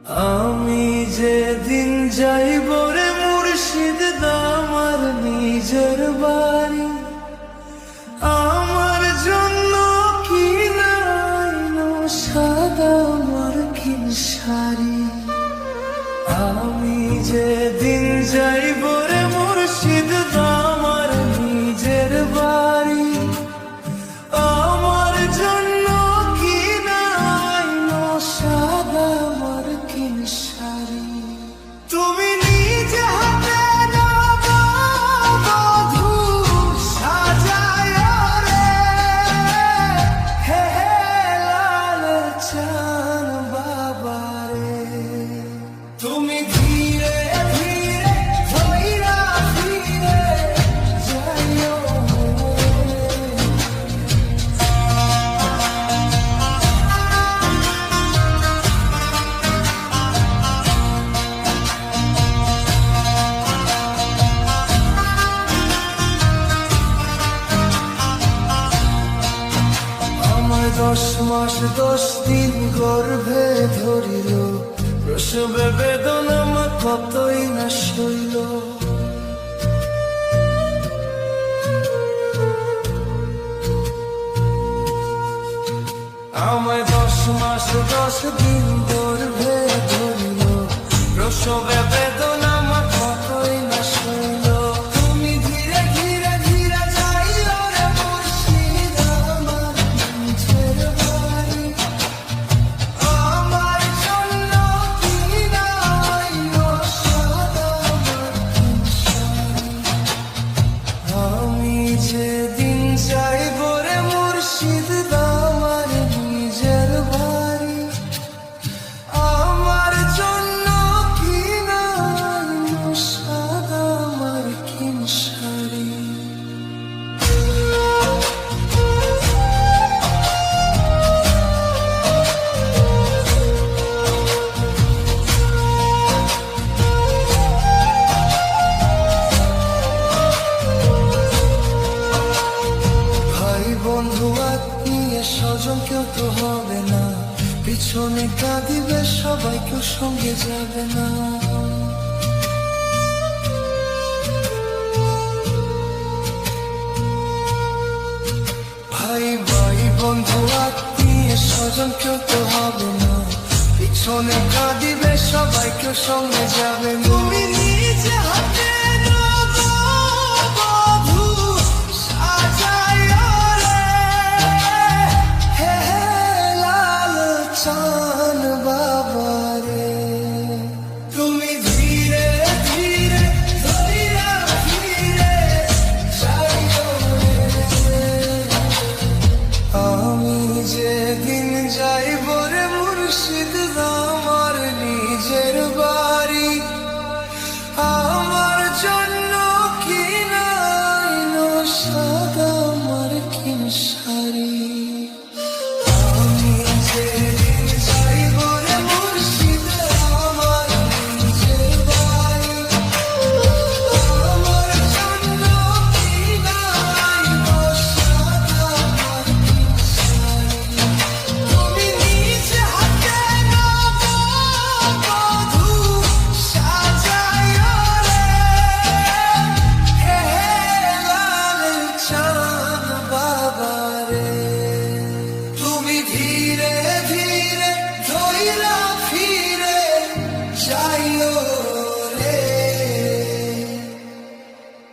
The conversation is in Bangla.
আমি যেদিন যাইব রে মুর্শিদ আমার নিজের বাড়ি, আমার জন্য কি নাইনো সাদা মার্কিন শাড়ি। আমি যেদিন যাইব রে মুর্শিদ আমার নিজের বাড়ি, আমার জন্য কি নাইনো সাদা মার্কিন শাড়ি। তুমি নিজে হাতে দাও বধূ সাজায় রে, হে হে লাল চান বাবা রে। তুমি ধীরে ধীরে ধইরা ফিরে যাইও আমায় 10 মাস 10 দিন গর্ভে ধরিল, প্রসবে বেদনা মা কতই না সইল। আমায় 10 মাস 10 দিন গর্ভে ধরিল, প্রসবে বেদনা মা কতই না সইল। তুমি ধীরে ধীরে ধীরে যাইও রে মুর্শিদ আমার নিজের বাড়ি, আমার জন্য কি নাইনো সাদা মার্কিন শাড়ি। আমি যেদিন যাইব রে মুর্শিদ আমার নিজের বাড়ি, আমার জন্য কি নাইনো সাদা মার্কিন শাড়ি। ভাই বন্ধু আত্মীয় স্বজন কেউ তো হবে না, পিছনে কাঁদিবে সবাই, কেউ সঙ্গে যাবে না। ভাই ভাই বন্ধু আত্মীয় স্বজন কেউ তো হবে না, পিছনে কাঁদিবে সবাই, কেউ সঙ্গে যাবে না। তুমি নিজে হাতে দাও বধূ সাজায় রে, হে হে লাল চান বাবা রে। তুমি ধীরে ধীরে ধইরা ফিরে যাইও রে। আমি যেদিন যাইব রে মুর্শিদ আমার নিজের